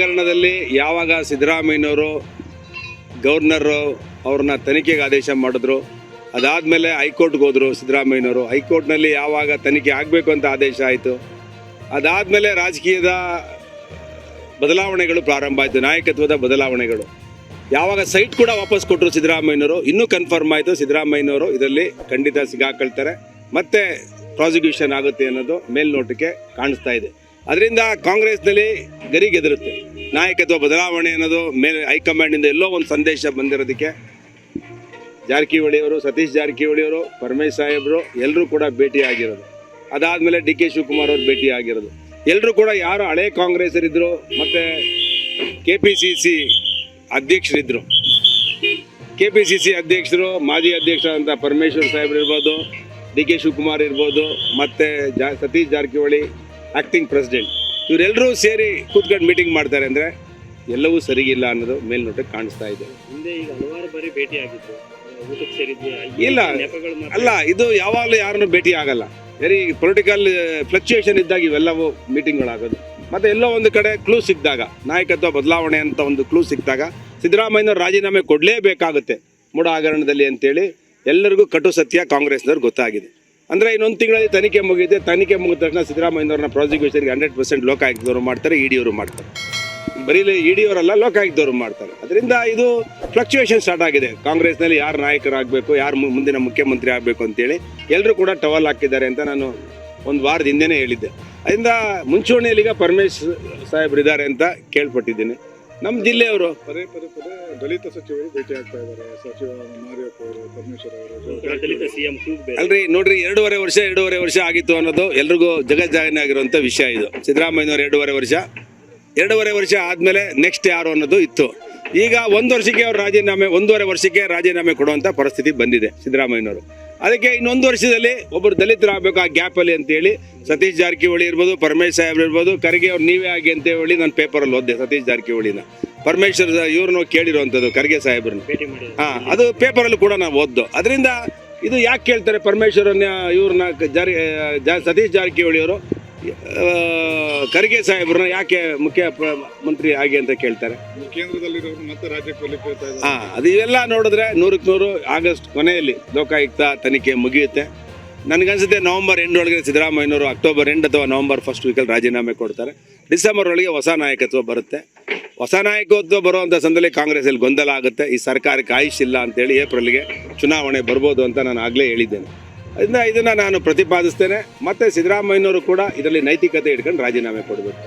ಹಗರಣದಲ್ಲಿ ಯಾವಾಗ ಸಿದ್ದರಾಮಯ್ಯನವರು ಗವರ್ನರು ಅವ್ರನ್ನ ತನಿಖೆಗೆ ಆದೇಶ ಮಾಡಿದ್ರು, ಅದಾದಮೇಲೆ ಹೈಕೋರ್ಟ್ಗೆ ಹೋದರು ಸಿದ್ದರಾಮಯ್ಯನವರು. ಹೈಕೋರ್ಟ್ನಲ್ಲಿ ಯಾವಾಗ ತನಿಖೆ ಆಗಬೇಕು ಅಂತ ಆದೇಶ ಆಯಿತು, ಅದಾದಮೇಲೆ ರಾಜಕೀಯದ ಬದಲಾವಣೆಗಳು ಪ್ರಾರಂಭ ಆಯಿತು, ನಾಯಕತ್ವದ ಬದಲಾವಣೆಗಳು. ಯಾವಾಗ ಸೈಟ್ ಕೂಡ ವಾಪಸ್ ಕೊಟ್ಟರು ಸಿದ್ದರಾಮಯ್ಯನವರು, ಇನ್ನೂ ಕನ್ಫರ್ಮ್ ಆಯಿತು ಸಿದ್ದರಾಮಯ್ಯನವರು ಇದರಲ್ಲಿ ಖಂಡಿತ ಸಿಗಾಕೊಳ್ತಾರೆ, ಮತ್ತೆ ಪ್ರಾಸಿಕ್ಯೂಷನ್ ಆಗುತ್ತೆ ಅನ್ನೋದು ಮೇಲ್ನೋಟಕ್ಕೆ ಕಾಣಿಸ್ತಾ ಇದೆ. ಅದರಿಂದ ಕಾಂಗ್ರೆಸ್ನಲ್ಲಿ ಗರಿಗೆದರುತ್ತೆ. ನಾಯಕತ್ವ ಬದಲಾವಣೆ ಅನ್ನೋದು ಮೇಲೆ ಹೈಕಮಾಂಡಿಂದ ಎಲ್ಲೋ ಒಂದು ಸಂದೇಶ ಬಂದಿರೋದಕ್ಕೆ ಜಾರಕಿಹೊಳಿಯವರು, ಸತೀಶ್ ಜಾರಕಿಹೊಳಿಯವರು, ಪರಮೇಶ್ ಸಾಹೇಬರು ಎಲ್ಲರೂ ಕೂಡ ಭೇಟಿಯಾಗಿರೋದು. ಅದಾದಮೇಲೆ ಡಿ ಕೆ ಶಿವಕುಮಾರ್ ಅವರು ಭೇಟಿಯಾಗಿರೋದು. ಎಲ್ಲರೂ ಕೂಡ ಯಾರು ಹಳೆ ಕಾಂಗ್ರೆಸ್ಸರಿದ್ದರು ಮತ್ತು KPCC ಅಧ್ಯಕ್ಷರಿದ್ದರು, KPCC ಅಧ್ಯಕ್ಷರು, ಮಾಜಿ ಅಧ್ಯಕ್ಷರಾದಂಥ ಪರಮೇಶ್ವರ್ ಸಾಹೇಬ್ರು ಇರ್ಬೋದು, ಡಿ ಕೆ ಶಿವಕುಮಾರ್ ಇರ್ಬೋದು, ಮತ್ತು ಸತೀಶ್ ಜಾರಕಿಹೊಳಿ ಆ್ಯಕ್ಟಿಂಗ್ ಪ್ರೆಸಿಡೆಂಟ್, ಇವರೆಲ್ಲರೂ ಸೇರಿ ಕೂತ್ಕೊಂಡು ಮೀಟಿಂಗ್ ಮಾಡ್ತಾರೆ ಅಂದರೆ ಎಲ್ಲವೂ ಸರಿಗಿಲ್ಲ ಅನ್ನೋದು ಮೇಲ್ನೋಟಕ್ಕೆ ಕಾಣಿಸ್ತಾ ಇದೆ. ಹಿಂದೆ ಈಗ ಹಲವಾರು ಬಾರಿ ಭೇಟಿ ಆಗಿತ್ತು, ಊಟಕ್ಕೆ ಸೇರಿದ್ವಿ, ಇಲ್ಲ ಅಲ್ಲ, ಇದು ಯಾವಾಗಲೂ ಯಾರನ್ನೂ ಭೇಟಿ ಆಗಲ್ಲ. ವೆರಿ ಪೊಲಿಟಿಕಲ್ ಫ್ಲಕ್ಚುಯೇಷನ್ ಇದ್ದಾಗ ಇವೆಲ್ಲವೂ ಮೀಟಿಂಗ್ಗಳಾಗೋದು. ಮತ್ತು ಎಲ್ಲೋ ಒಂದು ಕಡೆ ಕ್ಲೂ ಸಿಕ್ಕಿದಾಗ, ನಾಯಕತ್ವ ಬದಲಾವಣೆ ಅಂತ ಒಂದು ಕ್ಲೂ ಸಿಕ್ಕಿದಾಗ ಸಿದ್ದರಾಮಯ್ಯನವ್ರು ರಾಜೀನಾಮೆ ಕೊಡಲೇಬೇಕಾಗುತ್ತೆ ಮೂಡ ಹಗರಣದಲ್ಲಿ ಅಂತೇಳಿ ಎಲ್ಲರಿಗೂ ಕಟು ಸತ್ಯ ಕಾಂಗ್ರೆಸ್ನವ್ರು ಗೊತ್ತಾಗಿದೆ. ಅಂದರೆ ಇನ್ನೊಂದು ತಿಂಗಳಲ್ಲಿ ತನಿಖೆ ಮುಗಿಯುತ್ತೆ. ತನಿಖೆ ಮುಗಿದ ತಕ್ಷಣ ಸಿದ್ದರಾಮಯ್ಯನವ್ರನ್ನ ಪ್ರಾಸಿಕ್ಯೂಷನ್ಗೆ 100% ಲೋಕಾಯುಕ್ತದವರು ಮಾಡ್ತಾರೆ, ಇಡಿಯವರು ಮಾಡ್ತಾರೆ. ಬರೀ ಇಡಿಯವರಲ್ಲ, ಲೋಕಾಯುಕ್ತದವರು ಮಾಡ್ತಾರೆ. ಅದರಿಂದ ಇದು ಫ್ಲಕ್ಚುಯೇಷನ್ ಸ್ಟಾರ್ಟ್ ಆಗಿದೆ ಕಾಂಗ್ರೆಸ್ನಲ್ಲಿ. ಯಾರು ನಾಯಕರಾಗಬೇಕು, ಯಾರು ಮುಂದಿನ ಮುಖ್ಯಮಂತ್ರಿ ಆಗಬೇಕು ಅಂತೇಳಿ ಎಲ್ಲರೂ ಕೂಡ ಟವಲ್ ಹಾಕಿದ್ದಾರೆ ಅಂತ ನಾನು ಒಂದು ವಾರದ ಹಿಂದೆನೇ ಹೇಳಿದ್ದೆ. ಅದರಿಂದ ಮುಂಚೂಣಿಯಲ್ಲಿ ಈಗ ಪರಮೇಶ್ ಸಾಹೇಬ್ರು ಇದ್ದಾರೆ ಅಂತ ಕೇಳ್ಪಟ್ಟಿದ್ದೀನಿ. ನಮ್ಮ ಜಿಲ್ಲೆಯವರು ಪದೇ ದಲಿತ ಸಚಿವರು ಭೇಟಿ ಆಗ್ತಾ ಇದ್ದಾರೆ. ಸಚಿವ ಮಾರಿಯಪ್ಪ ಅವರು, ಪರಮೇಶ್ವರ್ ಅವರು, ದಲಿತ ಸಿಎಂ ಅಲ್ರಿ ನೋಡ್ರಿ, 2.5 ವರ್ಷ ಆಗಿತ್ತು ಅನ್ನೋದು ಎಲ್ರಿಗೂ ಜಗಜ್ಜಾಹಿರ ಆಗಿರುವಂಥ ವಿಷಯ ಇದು. ಸಿದ್ದರಾಮಯ್ಯನವರು 2.5 ವರ್ಷ ಆದಮೇಲೆ ನೆಕ್ಸ್ಟ್ ಯಾರು ಅನ್ನೋದು ಇತ್ತು. ಈಗ 1 ವರ್ಷಕ್ಕೆ ಅವ್ರು ರಾಜೀನಾಮೆ, 1.5 ವರ್ಷಕ್ಕೆ ರಾಜೀನಾಮೆ ಕೊಡುವಂಥ ಪರಿಸ್ಥಿತಿ ಬಂದಿದೆ ಸಿದ್ದರಾಮಯ್ಯನವರು. ಅದಕ್ಕೆ ಇನ್ನೊಂದು ವರ್ಷದಲ್ಲಿ ಒಬ್ಬರು ದಲಿತರಾಗಬೇಕು ಆ ಗ್ಯಾಪಲ್ಲಿ ಅಂತೇಳಿ ಸತೀಶ್ ಜಾರಕಿಹೊಳಿ ಇರ್ಬೋದು, ಪರಮೇಶ್ ಸಾಹೇಬ್ರು ಇರ್ಬೋದು, ಖರ್ಗೆ ಅವ್ರು ನೀವೇ ಆಗಿ ಅಂತ ಹೇಳಿ ನಾನು ಪೇಪರಲ್ಲಿ ಓದಿದೆ. ಸತೀಶ್ ಜಾರಕಿಹೊಳಿನ ಪರಮೇಶ್ವರ್ ಇವ್ರನ್ನ ಕೇಳಿರುವಂಥದ್ದು, ಖರ್ಗೆ ಸಾಹೇಬ್ರನ್ನ. ಅದು ಪೇಪರಲ್ಲಿ ಕೂಡ ನಾವು ಓದ್ದು. ಅದರಿಂದ ಇದು ಯಾಕೆ ಕೇಳ್ತಾರೆ ಪರಮೇಶ್ವರನ್ನ, ಇವ್ರನ್ನ ಸತೀಶ್ ಜಾರಕಿಹೊಳಿಯವರು ಖರ್ಗೆ ಸಾಹೇಬ್ರನ್ನ ಯಾಕೆ ಮುಖ್ಯಮಂತ್ರಿ ಆಗಿ ಅಂತ ಕೇಳ್ತಾರೆ? ಕೇಂದ್ರದಲ್ಲಿರೋರು ಮತ್ತೆ ರಾಜ್ಯಕ್ಕೆ ಅದು ಇವೆಲ್ಲ ನೋಡಿದ್ರೆ 100% ಆಗಸ್ಟ್ ಕೊನೆಯಲ್ಲಿ ಲೋಕಾಯುಕ್ತ ತನಿಖೆ ಮುಗಿಯುತ್ತೆ. ನನಗನ್ಸುತ್ತೆ ನವಂಬರ್ ಎಂಡ್ ಒಳಗೆ ಸಿದ್ದರಾಮಯ್ಯನವರು ಅಕ್ಟೋಬರ್ ಎಂಡ್ ಅಥವಾ ನವಂಬರ್ ಫಸ್ಟ್ ವೀಕಲ್ಲಿ ರಾಜೀನಾಮೆ ಕೊಡ್ತಾರೆ. ಡಿಸೆಂಬರ್ ಒಳಗೆ ಹೊಸ ನಾಯಕತ್ವ ಬರುತ್ತೆ. ಹೊಸ ನಾಯಕತ್ವ ಬರುವಂಥ ಸಂದರ್ಭದಲ್ಲಿ ಕಾಂಗ್ರೆಸ್ಸಲ್ಲಿ ಗೊಂದಲ ಆಗುತ್ತೆ. ಈ ಸರ್ಕಾರಕ್ಕೆ ಆಯುಷ್ ಇಲ್ಲ ಅಂತೇಳಿ ಏಪ್ರಿಲ್ಗೆ ಚುನಾವಣೆ ಬರ್ಬೋದು ಅಂತ ನಾನು ಆಗಲೇ ಹೇಳಿದ್ದೇನೆ. ಅದರಿಂದ ಇದನ್ನು ನಾನು ಪ್ರತಿಪಾದಿಸ್ತೇನೆ. ಮತ್ತು ಸಿದ್ದರಾಮಯ್ಯನವರು ಕೂಡ ಇದರಲ್ಲಿ ನೈತಿಕತೆ ಇಟ್ಕೊಂಡು ರಾಜೀನಾಮೆ ಕೊಡಬೇಕು.